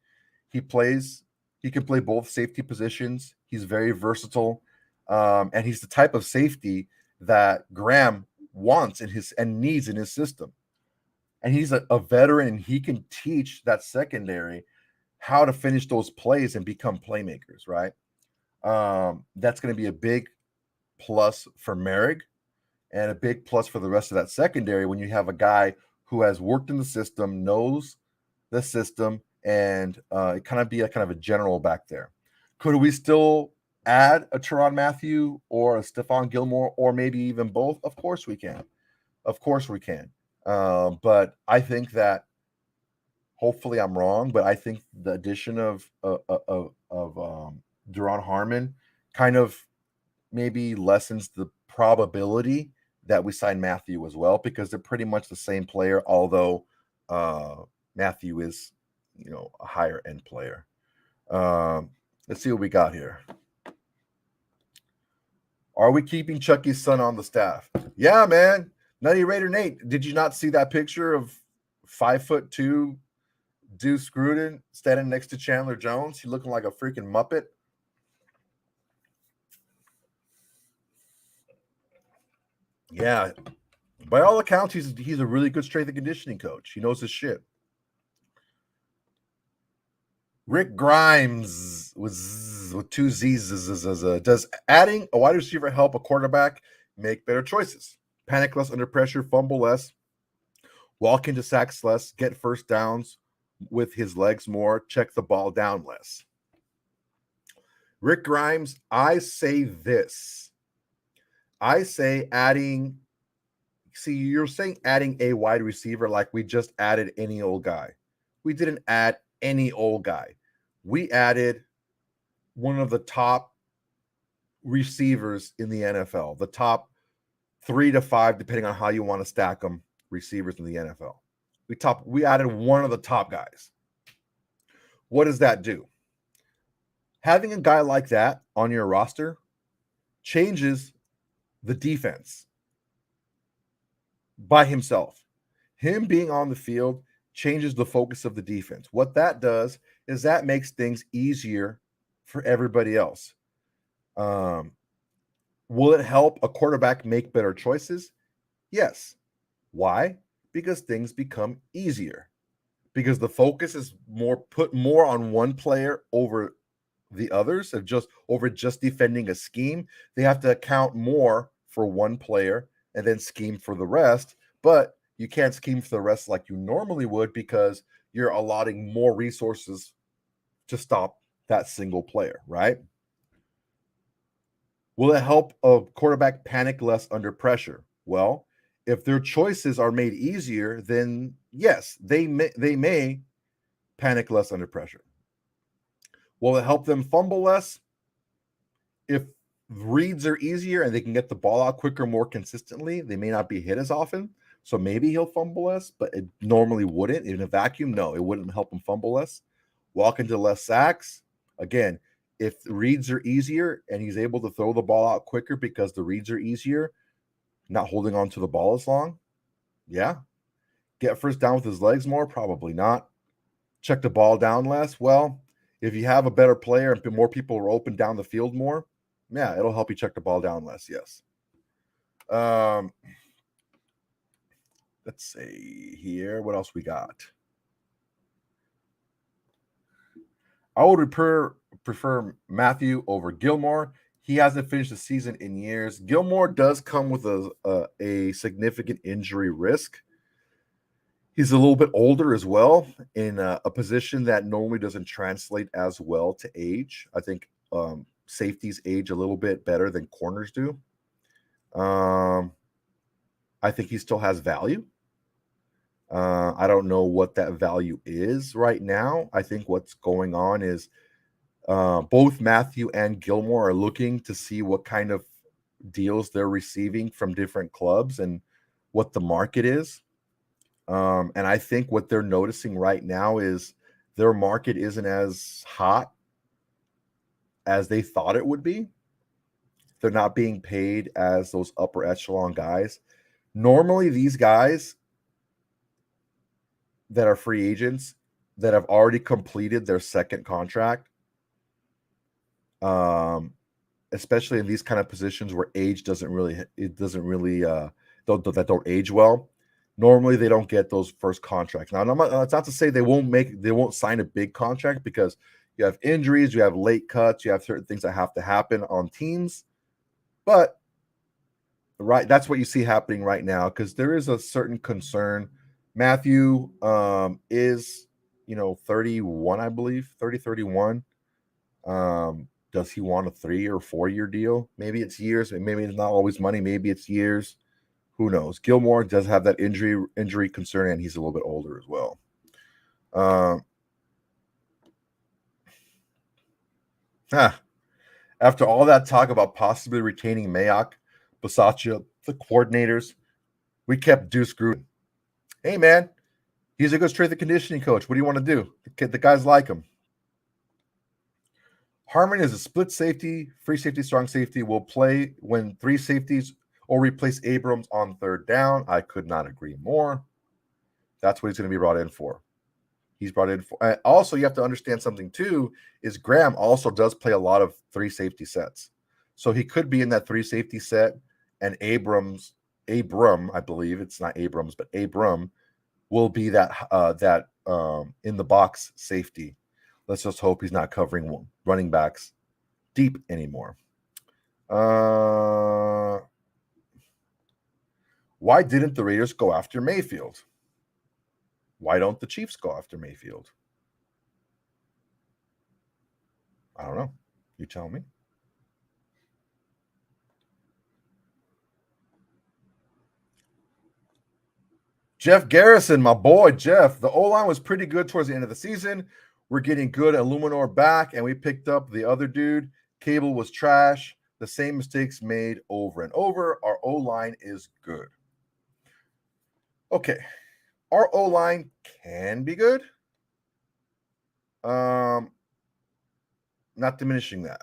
He can play both safety positions. He's very versatile. And he's the type of safety that Graham wants and needs in his system. And he's a veteran, and he can teach that secondary how to finish those plays and become playmakers, right? That's going to be a big plus for Mayock and a big plus for the rest of that secondary when you have a guy who has worked in the system, knows the system, and kind of be a kind of a general back there. Could we still add a Tyrann Mathieu or a Stephon Gilmore or maybe even both? Of course we can. Of course we can. But I think that hopefully I'm wrong, but I think the addition of Daron Harmon kind of maybe lessens the probability that we sign Mathieu as well, because they're pretty much the same player, although Mathieu is, a higher end player. Let's see what we got here. Are we keeping Chucky's son on the staff? Yeah, man. Nutty Raider Nate, did you not see that picture of 5'2" Deuce Gruden standing next to Chandler Jones? He looking like a freaking Muppet. Yeah. By all accounts, he's a really good strength and conditioning coach. He knows his shit. Rick Grimes with two Z's. Does adding a wide receiver help a quarterback make better choices? Panic less under pressure, fumble less, walk into sacks less, get first downs with his legs more, check the ball down less. Rick Grimes, I say this. I say adding, you're saying adding a wide receiver like we just added any old guy. We didn't add any old guy. We added one of the top receivers in the NFL, the top 3 to 5, depending on how you want to stack them, receivers in the NFL. We added one of the top guys. What does that do? Having a guy like that on your roster changes the defense by himself. Him being on the field changes the focus of the defense. What that does is that makes things easier for everybody else. Will it help a quarterback make better choices? Yes. Why? Because things become easier. Because the focus is put more on one player over the others, of just defending a scheme. They have to account more for one player and then scheme for the rest. But you can't scheme for the rest like you normally would, because you're allotting more resources to stop that single player, right? Will it help a quarterback panic less under pressure? Well, if their choices are made easier, then yes, they may panic less under pressure. Will it help them fumble less? If reads are easier and they can get the ball out quicker, more consistently, they may not be hit as often. So maybe he'll fumble less, but it normally wouldn't. In a vacuum, no, it wouldn't help him fumble less. Walk into less sacks. Again, if the reads are easier and he's able to throw the ball out quicker because the reads are easier, not holding on to the ball as long, yeah. Get first down with his legs more? Probably not. Check the ball down less? Well, if you have a better player and more people are open down the field more, yeah, it'll help you check the ball down less, yes. Let's see here. What else we got? I would prefer Mathieu over Gilmore. He hasn't finished the season in years. Gilmore does come with a significant injury risk. He's a little bit older as well, in a position that normally doesn't translate as well to age. I think safeties age a little bit better than corners do. I think he still has value. I don't know what that value is right now. I think what's going on is both Matthew and Gilmore are looking to see what kind of deals they're receiving from different clubs and what the market is. And I think what they're noticing right now is their market isn't as hot as they thought it would be. They're not being paid as those upper echelon guys. Normally, these guys that are free agents that have already completed their second contract, especially in these kind of positions where age doesn't really don't age well. Normally, they don't get those first contracts. Now, it's not to say they won't sign a big contract, because you have injuries, you have late cuts, you have certain things that have to happen on teams. But that's what you see happening right now, because there is a certain concern. Matthew is 31, I believe, 31. Does he want a 3 or 4 year deal? Maybe it's years, and maybe it's not always money, maybe it's years. Who knows? Gilmore does have that injury concern, and he's a little bit older as well. After all that talk about possibly retaining Mayock, Bisaccia, the coordinators, we kept Deuce Gruden. Hey, man, he's a good strength and conditioning coach. What do you want to do? The guys like him. Harmon is a split safety, free safety, strong safety. Will play when 3 safeties or replace Abrams on third down. I could not agree more. That's what he's going to be brought in for. He's brought in for. Also, you have to understand something too, is Graham also does play a lot of 3 safety sets. So he could be in that 3 safety set, and Abram, I believe it's not Abrams, but Abram will be that in the box safety. Let's just hope he's not covering running backs deep anymore. Why didn't the Raiders go after Mayfield? Why don't the Chiefs go after Mayfield? I don't know. You tell me. Jeff Garrison, my boy, Jeff. The O-line was pretty good towards the end of the season. We're getting good at Luminor back, and we picked up the other dude. Cable was trash. The same mistakes made over and over. Our O-line is good. Okay. Our O-line can be good. Not diminishing that.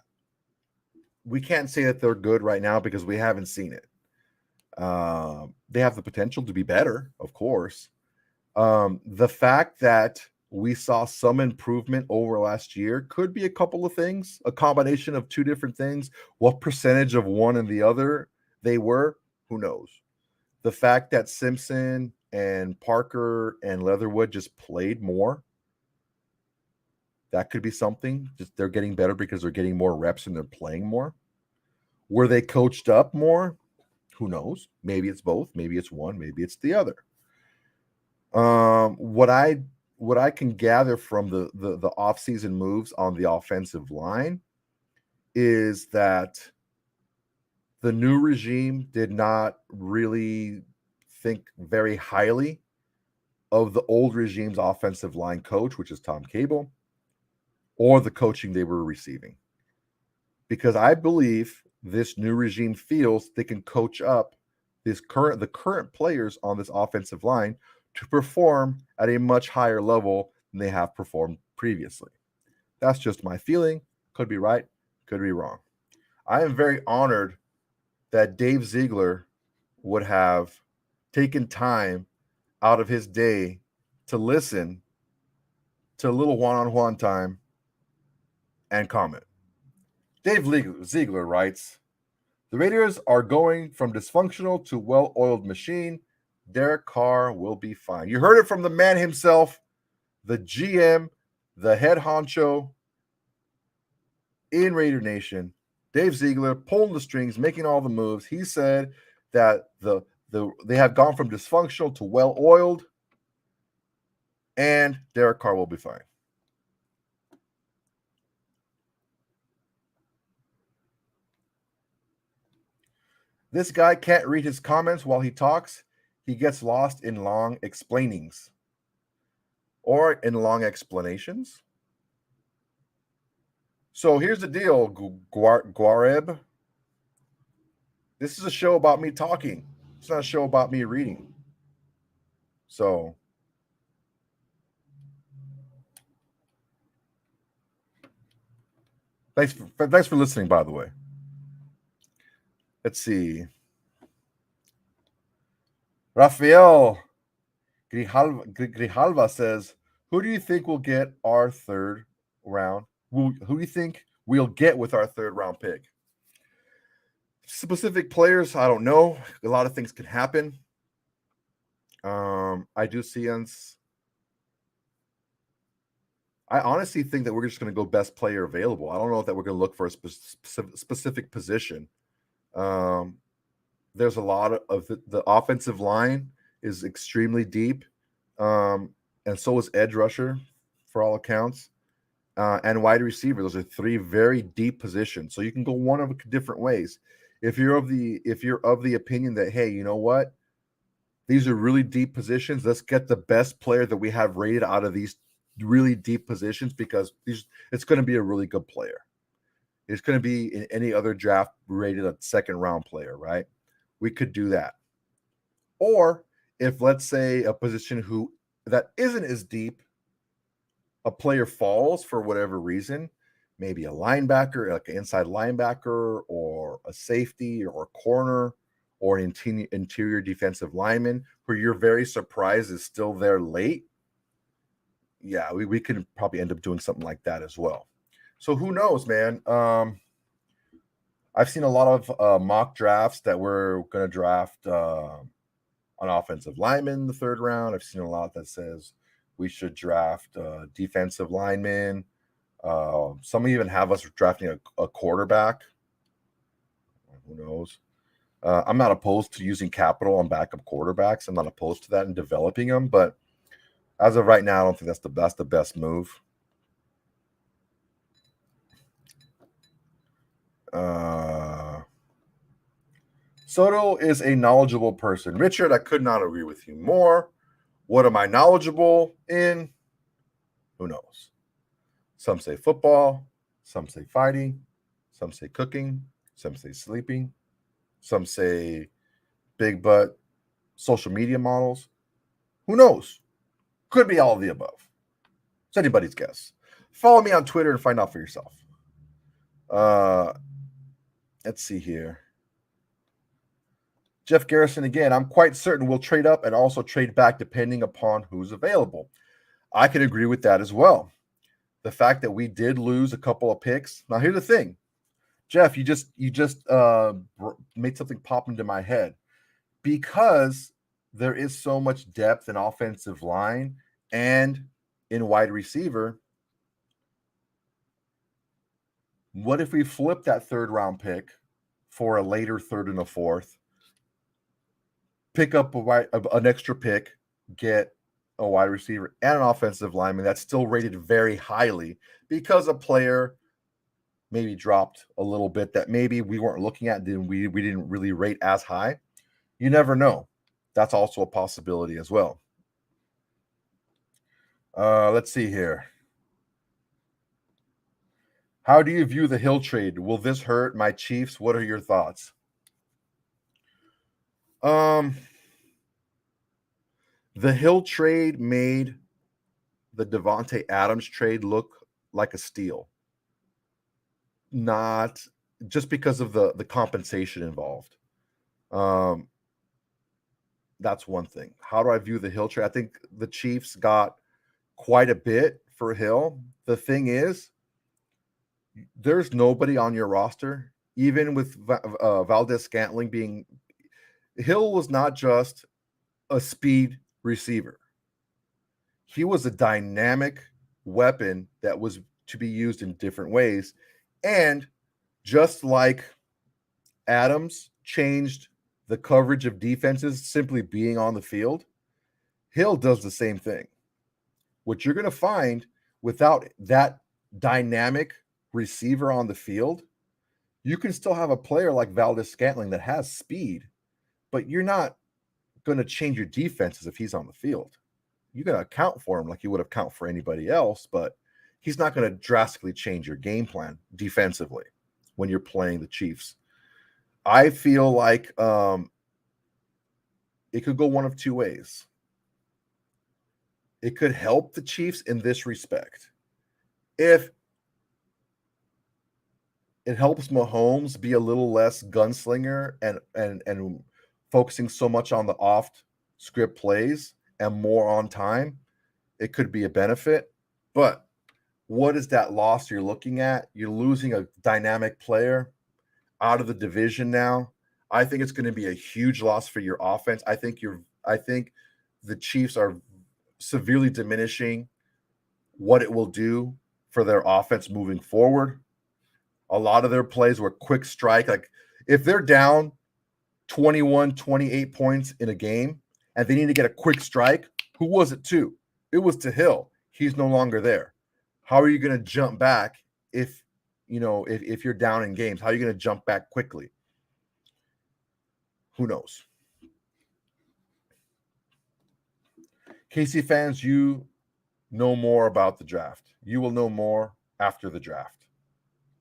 We can't say that they're good right now because we haven't seen it. They have the potential to be better, of course. The fact that we saw some improvement over last year could be a couple of things, a combination of 2 different things. What percentage of one and the other they were, who knows? The fact that Simpson and Parker and Leatherwood just played more, that could be something. Just they're getting better because they're getting more reps and they're playing more. Were they coached up more? Who knows? Maybe it's both. Maybe it's one. Maybe it's the other. What I can gather from the offseason moves on the offensive line is that the new regime did not really think very highly of the old regime's offensive line coach, which is Tom Cable, or the coaching they were receiving. Because I believe this new regime feels they can coach up the current players on this offensive line to perform at a much higher level than they have performed previously. That's just my feeling. Could be right, could be wrong. I am very honored that Dave Ziegler would have taken time out of his day to listen to Little One-on-One time and comment. Dave Ziegler writes, "The Raiders are going from dysfunctional to well-oiled machine. Derek Carr will be fine." You heard it from the man himself, the GM, the head honcho in Raider Nation, Dave Ziegler, pulling the strings, making all the moves. He said that they have gone from dysfunctional to well-oiled, and Derek Carr will be fine. This guy can't read his comments while he talks. He gets lost in long explainings or in long explanations. So here's the deal, Guareb. This is a show about me talking. It's not a show about me reading. So thanks for listening, by the way. Let's see. Rafael Grijalva says, who do you think will get our third round? Who do you think we'll get with our third round pick? Specific players, I don't know. A lot of things could happen. I do see us. I honestly think that we're just going to go best player available. I don't know that we're going to look for a specific position. There's a lot of the offensive line is extremely deep, and so is edge rusher for all accounts, and wide receiver. Those are three very deep positions. So you can go one of different ways. If you're of the opinion that, hey, you know what, these are really deep positions, let's get the best player that we have rated out of these really deep positions, because it's going to be a really good player. It's going to be in any other draft rated a second round player, right? We could do that. Or if, let's say, a position that isn't as deep, a player falls for whatever reason, maybe a linebacker, like an inside linebacker, or a safety, or a corner, or an interior defensive lineman, who you're very surprised is still there late. Yeah, we could probably end up doing something like that as well. So who knows, man? I've seen a lot of mock drafts that we're going to draft an offensive lineman in the third round. I've seen a lot that says we should draft defensive linemen. Some even have us drafting a quarterback. Who knows? I'm not opposed to using capital on backup quarterbacks. I'm not opposed to that and developing them, but as of right now, I don't think that's the best move. Soto is a knowledgeable person. Richard, I could not agree with you more. What am I knowledgeable in? Who knows? Some say football, some say fighting, some say cooking, some say sleeping, some say big butt social media models. Who knows? Could be all of the above. It's anybody's guess. Follow me on Twitter and find out for yourself. Let's see here. Jeff Garrison again. I'm quite certain we'll trade up and also trade back depending upon who's available. I can agree with that as well. The fact that we did lose a couple of picks. Now, here's the thing, Jeff. You just made something pop into my head, because there is so much depth in offensive line and in wide receiver. What if we flip that third round pick for a later third and a fourth? Pick up an extra pick, get a wide receiver and an offensive lineman that's still rated very highly, because a player maybe dropped a little bit that maybe we weren't looking at, then we didn't really rate as high. You never know. That's also a possibility as well. Let's see here. How do you view the Hill trade? Will this hurt my Chiefs? What are your thoughts? The Hill trade made the Davante Adams trade look like a steal. Not just because of the compensation involved. That's one thing. How do I view the Hill trade? I think the Chiefs got quite a bit for Hill. The thing is, there's nobody on your roster, even with Valdez-Scantling being. Hill was not just a speed receiver. He was a dynamic weapon that was to be used in different ways. And just like Adams changed the coverage of defenses simply being on the field, Hill does the same thing. What you're going to find without that dynamic receiver on the field, You can still have a player like Valdez-Scantling that has speed, but you're not going to change your defenses if he's on the field. You're going to account for him like you would account for anybody else, but he's not going to drastically change your game plan defensively when you're playing the Chiefs. I feel like it could go one of two ways. It could help the Chiefs in this respect. If it helps Mahomes be a little less gunslinger and focusing so much on the off script plays and more on time, it could be a benefit. But what is that loss you're looking at? You're losing a dynamic player out of the division now. I think it's going to be a huge loss for your offense. I think the Chiefs are severely diminishing what it will do for their offense moving forward. A lot of their plays were quick strike. Like if they're down 21, 28 points in a game and they need to get a quick strike, who was it to? It was to Hill. He's no longer there. How are you going to jump back if you're down in games? How are you going to jump back quickly? Who knows? KC fans, you know more about the draft. You will know more after the draft.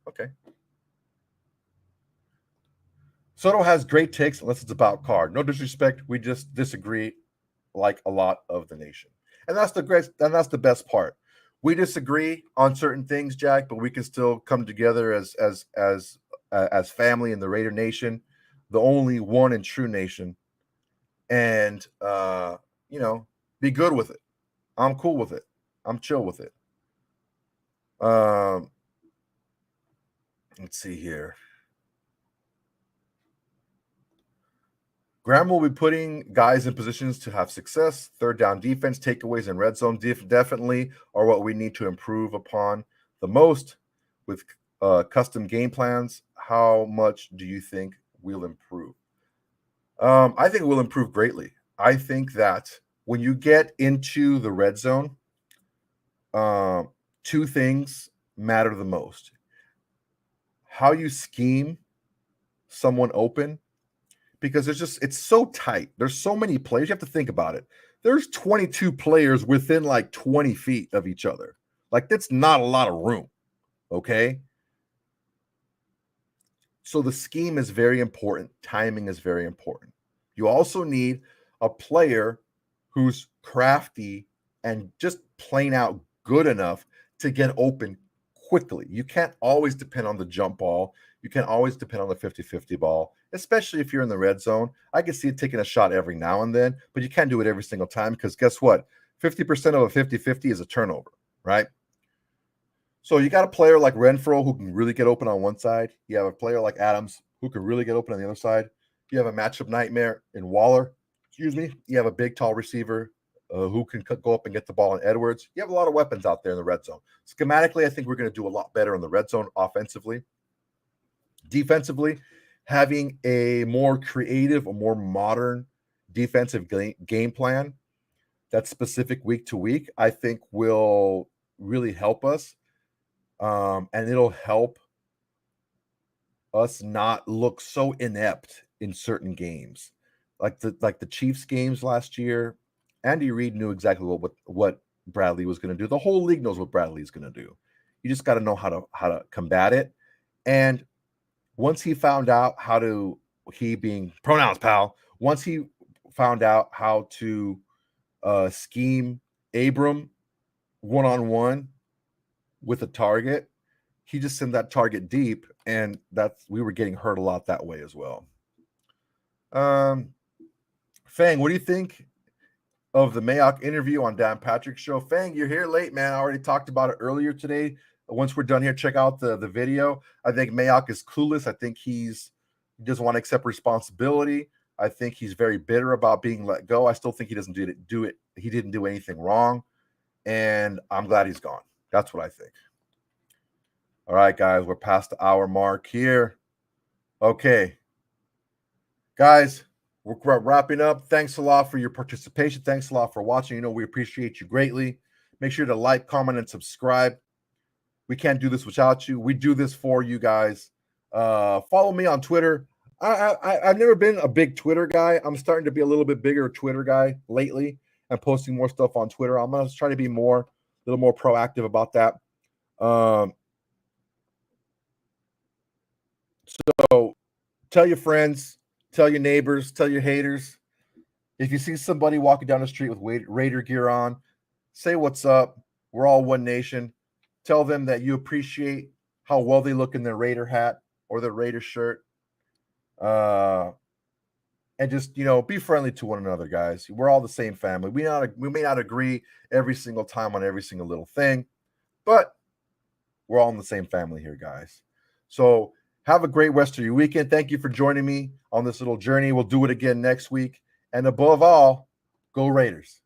Okay. Soto has great takes unless it's about Carr. No disrespect. We just disagree like a lot of the nation. And that's the best part. We disagree on certain things, Jack, but we can still come together as family in the Raider Nation, the only one and true nation, and be good with it. I'm cool with it. I'm chill with it. Let's see here. Graham will be putting guys in positions to have success. Third down defense, takeaways, and red zone definitely are what we need to improve upon the most with custom game plans. How much do you think we'll improve? I think we'll improve greatly. I think that when you get into the red zone, two things matter the most. How you scheme someone open, because it's so tight. There's so many players. You have to think about it. There's 22 players within like 20 feet of each other. Like that's not a lot of room. Okay. So the scheme is very important. Timing is very important. You also need a player who's crafty and just plain out good enough to get open quickly. You can't always depend on the jump ball. You can't always depend on the 50-50 ball, especially if you're in the red zone. I can see it taking a shot every now and then, but you can't do it every single time because guess what? 50% of a 50-50 is a turnover, right? So you got a player like Renfro who can really get open on one side. You have a player like Adams who can really get open on the other side. You have a matchup nightmare in Waller. You have a big, tall receiver who can go up and get the ball in Edwards. You have a lot of weapons out there in the red zone. Schematically, I think we're going to do a lot better in the red zone offensively. Defensively, having a more creative, a more modern defensive game plan that's specific week to week, I think will really help us. And it'll help us not look so inept in certain games. Like the Chiefs games last year, Andy Reid knew exactly what Bradley was going to do. The whole league knows what Bradley is going to do. You just got to know how to combat it. And once he found out he being pronouns pal, once he found out how to scheme Abram one-on-one with a target, he just sent that target deep, and we were getting hurt a lot that way as well. Fang, what do you think of the Mayock interview on Dan Patrick's show? Fang, you're here late, man. I already talked about it earlier today. Once we're done here, check out the video. I think Mayock is clueless. I think he doesn't want to accept responsibility. I think he's very bitter about being let go. I still think he doesn't do it. He didn't do anything wrong, and I'm glad he's gone. That's what I think. All right, guys, we're past the hour mark here. Okay, guys, we're wrapping up. Thanks a lot for your participation. Thanks a lot for watching. We appreciate you greatly. Make sure to like, comment, and subscribe. We can't do this without you. We do this for you guys. Follow me on Twitter. I've never been a big Twitter guy. I'm starting to be a little bit bigger Twitter guy lately and posting more stuff on Twitter. I'm gonna try to be a little more proactive about that. So tell your friends, tell your neighbors, tell your haters. If you see somebody walking down the street with Raider gear on, say what's up. We're all one nation. Tell them that you appreciate how well they look in their Raider hat or their Raider shirt. And just, be friendly to one another, guys. We're all the same family. We may not agree every single time on every single little thing, but we're all in the same family here, guys. So have a great rest of your weekend. Thank you for joining me on this little journey. We'll do it again next week. And above all, go Raiders.